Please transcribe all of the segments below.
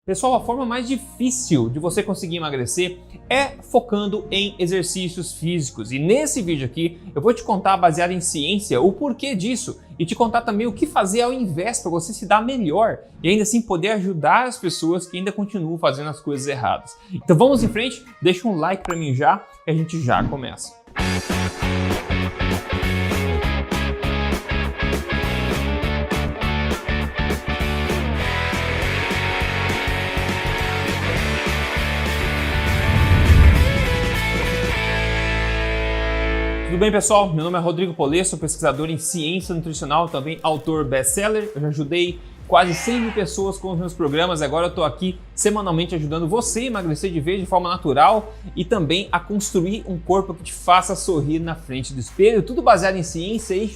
Pessoal, a forma mais difícil de você conseguir emagrecer é focando em exercícios físicos. E nesse vídeo aqui eu vou te contar, baseado em ciência, o porquê disso e te contar também o que fazer ao invés para você se dar melhor e ainda assim poder ajudar as pessoas que ainda continuam fazendo as coisas erradas. Então vamos em frente, deixa um like para mim já e a gente já começa. Tudo bem, pessoal? Meu nome é Rodrigo Polesso, sou pesquisador em ciência nutricional, também autor best-seller. Eu já ajudei quase 100 mil pessoas com os meus programas. Agora eu estou aqui semanalmente ajudando você a emagrecer de vez de forma natural e também a construir um corpo que te faça sorrir na frente do espelho. Tudo baseado em ciência e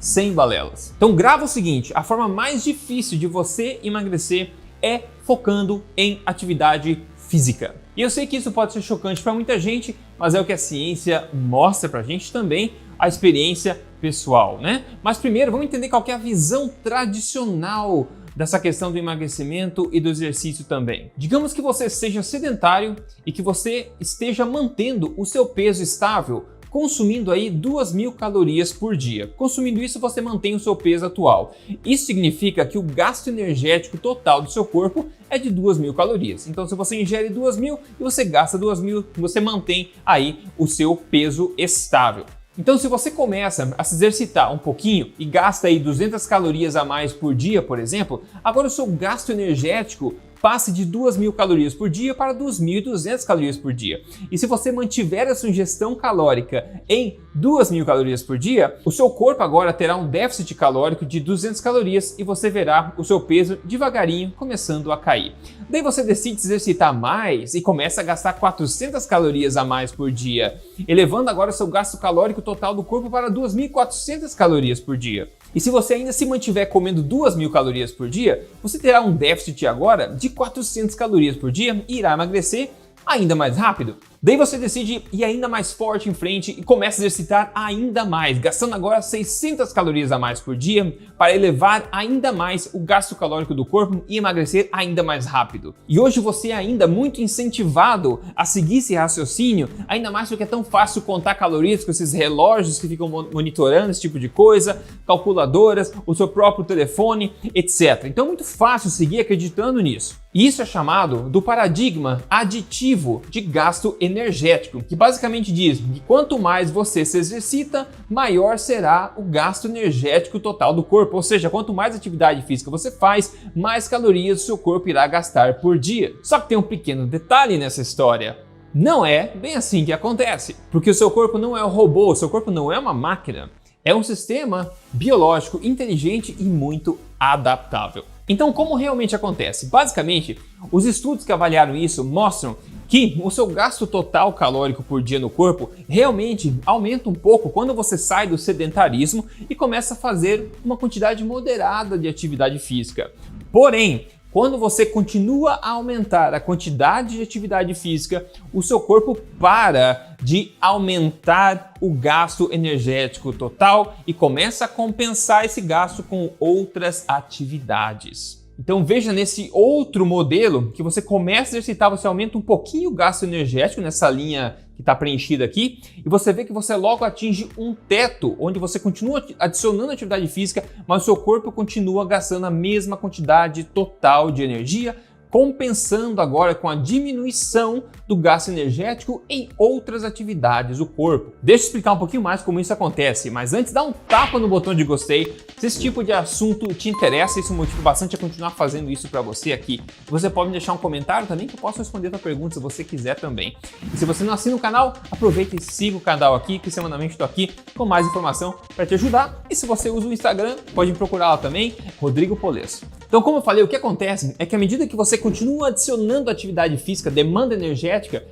sem balelas. Então grava o seguinte, a forma mais difícil de você emagrecer é focando em atividade física. E eu sei que isso pode ser chocante para muita gente, mas é o que a ciência mostra pra gente também, a experiência pessoal, né? Mas primeiro vamos entender qual que é a visão tradicional dessa questão do emagrecimento e do exercício também. Digamos que você seja sedentário e que você esteja mantendo o seu peso estável, consumindo aí 2.000 calorias por dia. Consumindo isso, você mantém o seu peso atual. Isso significa que o gasto energético total do seu corpo é de 2.000 calorias. Então, se você ingere 2.000 e você gasta 2.000, você mantém aí o seu peso estável. Então, se você começa a se exercitar um pouquinho e gasta aí 200 calorias a mais por dia, por exemplo, agora o seu gasto energético passe de 2.000 calorias por dia para 2.200 calorias por dia. E se você mantiver a sua ingestão calórica em 2.000 calorias por dia, o seu corpo agora terá um déficit calórico de 200 calorias e você verá o seu peso devagarinho começando a cair. Daí você decide se exercitar mais e começa a gastar 400 calorias a mais por dia, elevando agora o seu gasto calórico total do corpo para 2.400 calorias por dia. E se você ainda se mantiver comendo 2.000 calorias por dia, você terá um déficit agora de 400 calorias por dia e irá emagrecer ainda mais rápido. Daí você decide ir ainda mais forte em frente e começa a exercitar ainda mais, gastando agora 600 calorias a mais por dia para elevar ainda mais o gasto calórico do corpo e emagrecer ainda mais rápido. E hoje você é ainda muito incentivado a seguir esse raciocínio, ainda mais porque é tão fácil contar calorias com esses relógios que ficam monitorando esse tipo de coisa, calculadoras, o seu próprio telefone, etc. Então é muito fácil seguir acreditando nisso. E isso é chamado do paradigma aditivo de gasto energético, que basicamente diz que quanto mais você se exercita, maior será o gasto energético total do corpo. Ou seja, quanto mais atividade física você faz, mais calorias o seu corpo irá gastar por dia. Só que tem um pequeno detalhe nessa história. Não é bem assim que acontece, porque o seu corpo não é um robô, o seu corpo não é uma máquina. É um sistema biológico inteligente e muito adaptável. Então, como realmente acontece? Basicamente, os estudos que avaliaram isso mostram que o seu gasto total calórico por dia no corpo realmente aumenta um pouco quando você sai do sedentarismo e começa a fazer uma quantidade moderada de atividade física. Porém, quando você continua a aumentar a quantidade de atividade física, o seu corpo para de aumentar o gasto energético total e começa a compensar esse gasto com outras atividades. Então veja nesse outro modelo que você começa a exercitar, você aumenta um pouquinho o gasto energético nessa linha que está preenchida aqui e você vê que você logo atinge um teto onde você continua adicionando atividade física, mas o seu corpo continua gastando a mesma quantidade total de energia, compensando agora com a diminuição do gasto energético em outras atividades do corpo. Deixa eu explicar um pouquinho mais como isso acontece, mas antes dá um tapa no botão de gostei. Se esse tipo de assunto te interessa, isso motiva bastante a continuar fazendo isso para você aqui. Você pode me deixar um comentário também que eu posso responder a tua pergunta se você quiser também. E se você não assina o canal, aproveita e siga o canal aqui, que semanalmente estou aqui com mais informação para te ajudar. E se você usa o Instagram, pode me procurar lá também, Rodrigo Polesso. Então, como eu falei, o que acontece é que à medida que você continua adicionando atividade física, demanda energética,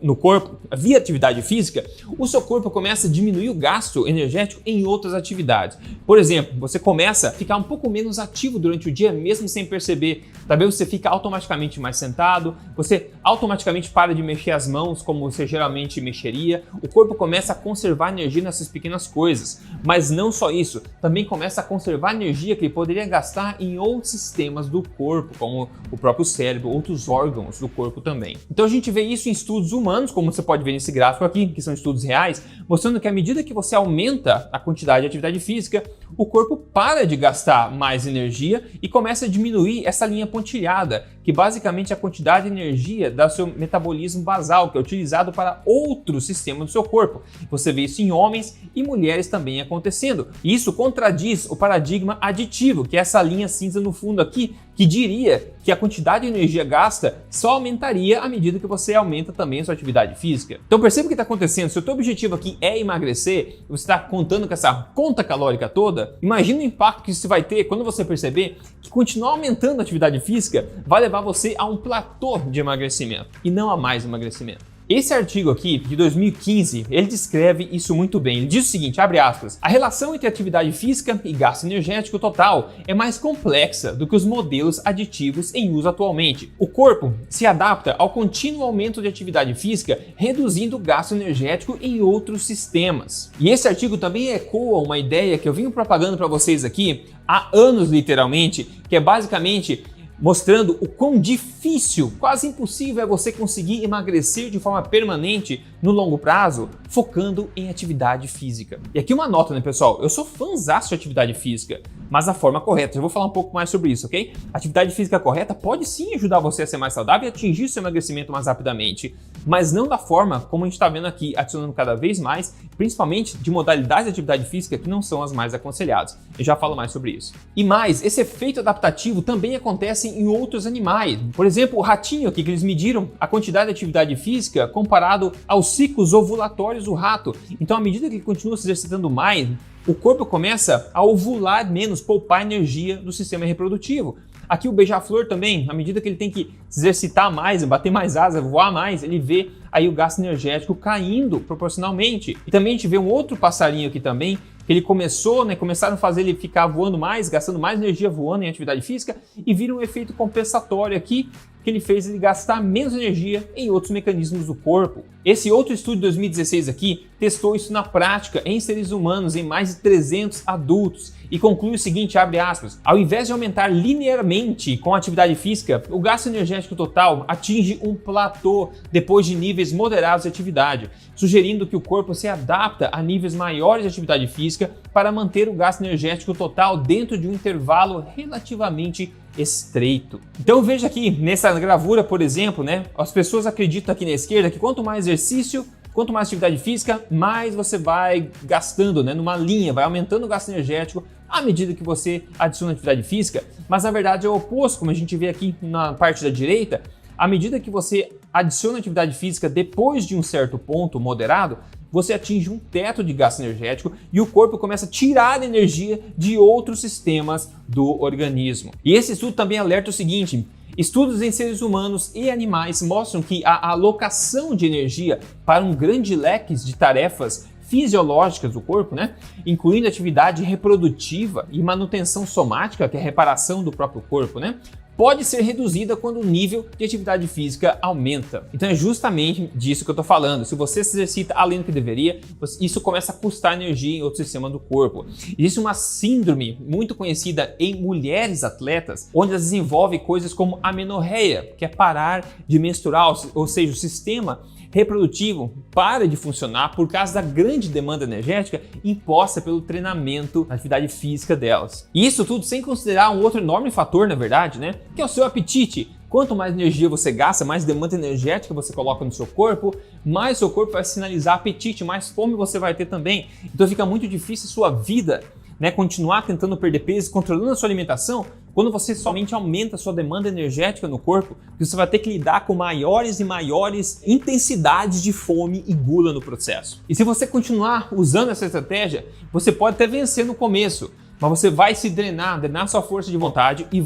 no corpo, via atividade física, o seu corpo começa a diminuir o gasto energético em outras atividades. Por exemplo, você começa a ficar um pouco menos ativo durante o dia, mesmo sem perceber. Talvez você fica automaticamente mais sentado, você automaticamente para de mexer as mãos como você geralmente mexeria. O corpo começa a conservar energia nessas pequenas coisas. Mas não só isso, também começa a conservar energia que ele poderia gastar em outros sistemas do corpo, como o próprio cérebro, outros órgãos do corpo também. Então a gente vê isso em estudos humanos, como você pode ver nesse gráfico aqui, que são estudos reais, mostrando que à medida que você aumenta a quantidade de atividade física, o corpo para de gastar mais energia e começa a diminuir essa linha pontilhada, que basicamente é a quantidade de energia do seu metabolismo basal, que é utilizado para outros sistemas do seu corpo. Você vê isso em homens e mulheres também acontecendo. E isso contradiz o paradigma aditivo, que é essa linha cinza no fundo aqui, que diria que a quantidade de energia gasta só aumentaria à medida que você aumenta também a sua atividade física. Então perceba o que está acontecendo. Se o teu objetivo aqui é emagrecer, você está contando com essa conta calórica toda, imagina o impacto que isso vai ter quando você perceber que continuar aumentando a atividade física vai levar você a um platô de emagrecimento e não a mais emagrecimento. Esse artigo aqui, de 2015, ele descreve isso muito bem. Ele diz o seguinte, abre aspas, a relação entre atividade física e gasto energético total é mais complexa do que os modelos aditivos em uso atualmente. O corpo se adapta ao contínuo aumento de atividade física, reduzindo o gasto energético em outros sistemas. E esse artigo também ecoa uma ideia que eu venho propagando para vocês aqui há anos, literalmente, que é basicamente mostrando o quão difícil, quase impossível é você conseguir emagrecer de forma permanente no longo prazo, focando em atividade física. E aqui uma nota, né, pessoal? Eu sou fãzaço de atividade física, mas da forma correta. Eu vou falar um pouco mais sobre isso, ok? A atividade física correta pode sim ajudar você a ser mais saudável e atingir seu emagrecimento mais rapidamente, mas não da forma como a gente está vendo aqui, adicionando cada vez mais, principalmente de modalidades de atividade física que não são as mais aconselhadas. Eu já falo mais sobre isso. E mais, esse efeito adaptativo também acontece em outros animais. Por exemplo, o ratinho aqui, que eles mediram a quantidade de atividade física comparado aos ciclos ovulatórios do rato. Então, à medida que ele continua se exercitando mais, o corpo começa a ovular menos, poupar energia do sistema reprodutivo. Aqui o beija-flor também, à medida que ele tem que se exercitar mais, bater mais asa, voar mais, ele vê aí o gasto energético caindo proporcionalmente. E também a gente vê um outro passarinho aqui também, que ele começaram a fazer ele ficar voando mais, gastando mais energia voando em atividade física e vira um efeito compensatório aqui, que ele fez ele gastar menos energia em outros mecanismos do corpo. Esse outro estudo de 2016 aqui testou isso na prática em seres humanos, em mais de 300 adultos, e conclui o seguinte, abre aspas, ao invés de aumentar linearmente com a atividade física, o gasto energético total atinge um platô depois de níveis moderados de atividade, sugerindo que o corpo se adapta a níveis maiores de atividade física para manter o gasto energético total dentro de um intervalo relativamente estreito. Então veja aqui nessa gravura, por exemplo, né, as pessoas acreditam aqui na esquerda que quanto mais exercício, quanto mais atividade física, mais você vai gastando, né, numa linha, vai aumentando o gasto energético à medida que você adiciona atividade física, mas na verdade é o oposto, como a gente vê aqui na parte da direita. À medida que você adiciona atividade física depois de um certo ponto moderado, você atinge um teto de gasto energético e o corpo começa a tirar energia de outros sistemas do organismo. E esse estudo também alerta o seguinte: estudos em seres humanos e animais mostram que a alocação de energia para um grande leque de tarefas fisiológicas do corpo, né, incluindo atividade reprodutiva e manutenção somática, que é a reparação do próprio corpo, né, pode ser reduzida quando o nível de atividade física aumenta. Então é justamente disso que eu estou falando. Se você se exercita além do que deveria, isso começa a custar energia em outro sistema do corpo. Existe uma síndrome muito conhecida em mulheres atletas, onde elas desenvolvem coisas como amenorreia, que é parar de menstruar, ou seja, o sistema reprodutivo para de funcionar por causa da grande demanda energética imposta pelo treinamento na atividade física delas. E isso tudo sem considerar um outro enorme fator, na verdade, né, que é o seu apetite. Quanto mais energia você gasta, mais demanda energética você coloca no seu corpo, mais seu corpo vai sinalizar apetite, mais fome você vai ter também. Então fica muito difícil a sua vida, né, continuar tentando perder peso, controlando a sua alimentação, quando você somente aumenta a sua demanda energética no corpo, você vai ter que lidar com maiores e maiores intensidades de fome e gula no processo. E se você continuar usando essa estratégia, você pode até vencer no começo, mas você vai se drenar sua força de vontade e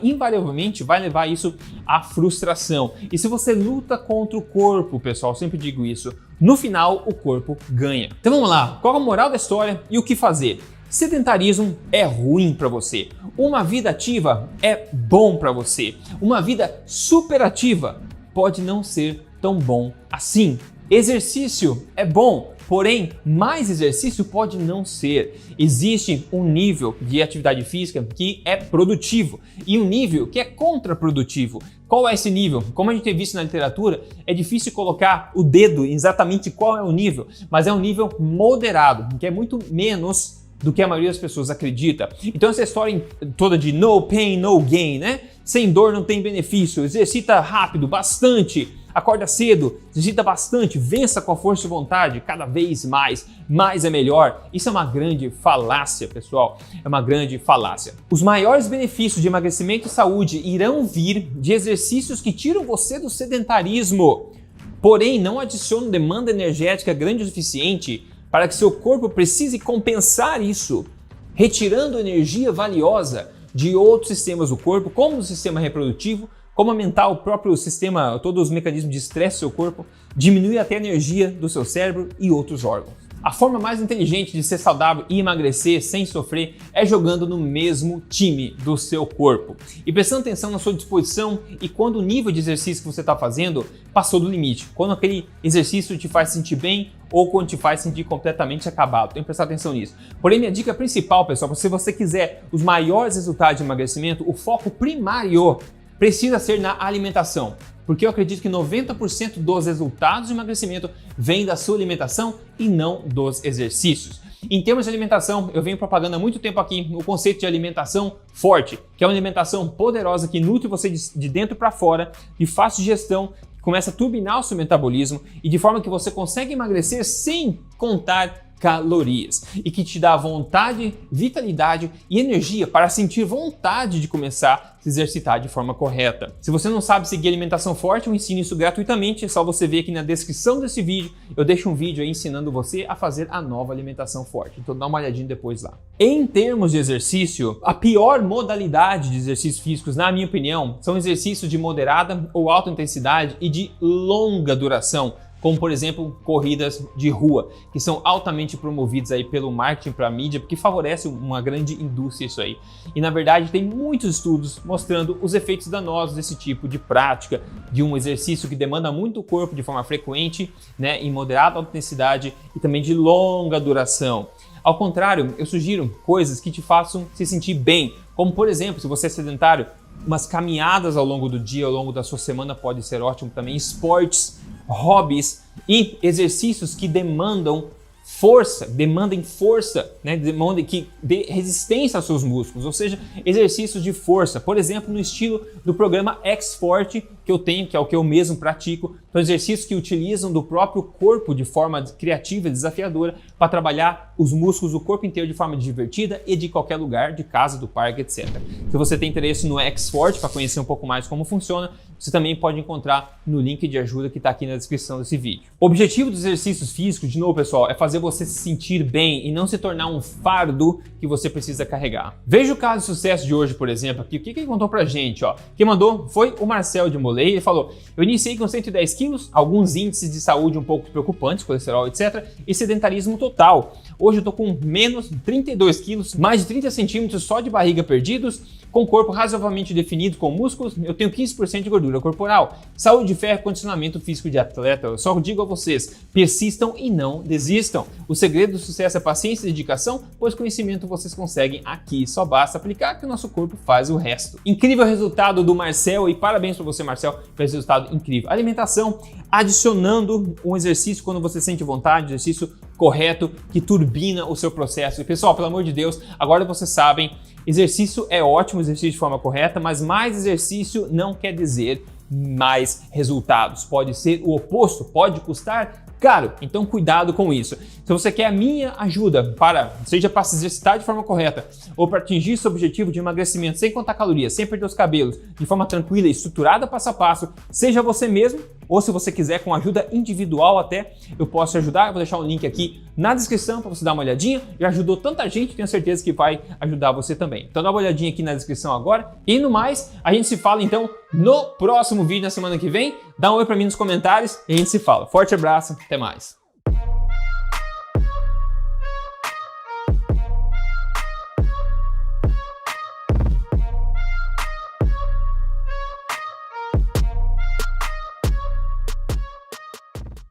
invariavelmente vai levar isso à frustração. E se você luta contra o corpo, pessoal, sempre digo isso, no final o corpo ganha. Então vamos lá, qual é a moral da história e o que fazer? Sedentarismo é ruim para você. Uma vida ativa é bom para você. Uma vida superativa pode não ser tão bom assim. Exercício é bom, porém, mais exercício pode não ser. Existe um nível de atividade física que é produtivo e um nível que é contraprodutivo. Qual é esse nível? Como a gente tem visto na literatura, é difícil colocar o dedo em exatamente qual é o nível, mas é um nível moderado, que é muito menos do que a maioria das pessoas acredita. Então essa história toda de no pain, no gain, né? Sem dor não tem benefício, exercita rápido, bastante, acorda cedo, exercita bastante, vença com a força de vontade, cada vez mais é melhor. Isso é uma grande falácia, pessoal, é uma grande falácia. Os maiores benefícios de emagrecimento e saúde irão vir de exercícios que tiram você do sedentarismo, porém não adicionam demanda energética grande o suficiente para que seu corpo precise compensar isso, retirando energia valiosa de outros sistemas do corpo, como o sistema reprodutivo, como aumentar o próprio sistema, todos os mecanismos de estresse do seu corpo, diminuir até a energia do seu cérebro e outros órgãos. A forma mais inteligente de ser saudável e emagrecer sem sofrer é jogando no mesmo time do seu corpo e prestando atenção na sua disposição e quando o nível de exercício que você está fazendo passou do limite, quando aquele exercício te faz sentir bem ou quando te faz sentir completamente acabado. Tem que prestar atenção nisso. Porém, minha dica principal, pessoal, se você quiser os maiores resultados de emagrecimento, o foco primário precisa ser na alimentação. Porque eu acredito que 90% dos resultados de emagrecimento vem da sua alimentação e não dos exercícios. Em termos de alimentação, eu venho propagando há muito tempo aqui o conceito de alimentação forte, que é uma alimentação poderosa que nutre você de dentro para fora, de fácil digestão, que começa a turbinar o seu metabolismo e de forma que você consegue emagrecer sem contar calorias e que te dá vontade, vitalidade e energia para sentir vontade de começar a se exercitar de forma correta. Se você não sabe seguir alimentação forte, eu ensino isso gratuitamente, é só você ver aqui na descrição desse vídeo, eu deixo um vídeo aí ensinando você a fazer a nova alimentação forte, então dá uma olhadinha depois lá. Em termos de exercício, a pior modalidade de exercícios físicos, na minha opinião, são exercícios de moderada ou alta intensidade e de longa duração, como por exemplo corridas de rua, que são altamente promovidas aí pelo marketing para a mídia, porque favorece uma grande indústria isso aí. E na verdade tem muitos estudos mostrando os efeitos danosos desse tipo de prática, de um exercício que demanda muito o corpo de forma frequente, né, em moderada alta intensidade e também de longa duração. Ao contrário, eu sugiro coisas que te façam se sentir bem, como por exemplo, se você é sedentário, umas caminhadas ao longo do dia, ao longo da sua semana pode ser ótimo também, esportes, hobbies e exercícios que demandem força, né? Demandem que dê resistência aos seus músculos, ou seja, exercícios de força, por exemplo, no estilo do programa X-Forte que eu tenho, que é o que eu mesmo pratico, são exercícios que utilizam do próprio corpo de forma criativa e desafiadora para trabalhar os músculos do corpo inteiro de forma divertida e de qualquer lugar, de casa, do parque, etc. Se você tem interesse no X-Forte para conhecer um pouco mais como funciona, você também pode encontrar no link de ajuda que está aqui na descrição desse vídeo. O objetivo dos exercícios físicos, de novo, pessoal, é fazer você se sentir bem e não se tornar um fardo que você precisa carregar. Veja o caso de sucesso de hoje, por exemplo, aqui. O que ele contou pra gente, ó? Quem mandou foi o Marcel de Molay. Ele falou: eu iniciei com 110 quilos, alguns índices de saúde um pouco preocupantes, colesterol, etc. e sedentarismo total. Hoje eu tô com menos 32 quilos, mais de 30 centímetros só de barriga perdidos, com corpo razoavelmente definido com músculos, eu tenho 15% de gordura corporal. Saúde de ferro, condicionamento físico de atleta. Eu só digo a vocês, persistam e não desistam. O segredo do sucesso é paciência e dedicação, pois conhecimento vocês conseguem aqui. Só basta aplicar que o nosso corpo faz o resto. Incrível resultado do Marcel e parabéns para você, Marcel, por esse resultado incrível. Alimentação, adicionando um exercício quando você sente vontade, exercício correto que turbina o seu processo. E pessoal, pelo amor de Deus, agora vocês sabem, exercício é ótimo, exercício de forma correta, mas mais exercício não quer dizer mais resultados. Pode ser o oposto, pode custar caro, então cuidado com isso. Se você quer a minha ajuda seja para se exercitar de forma correta ou para atingir seu objetivo de emagrecimento sem contar calorias, sem perder os cabelos, de forma tranquila e estruturada passo a passo, seja você mesmo ou se você quiser com ajuda individual até, eu posso te ajudar. Eu vou deixar um link aqui na descrição para você dar uma olhadinha. Já ajudou tanta gente, tenho certeza que vai ajudar você também. Então dá uma olhadinha aqui na descrição agora. E no mais, a gente se fala então no próximo vídeo na semana que vem. Dá um oi para mim nos comentários e a gente se fala. Forte abraço, até mais.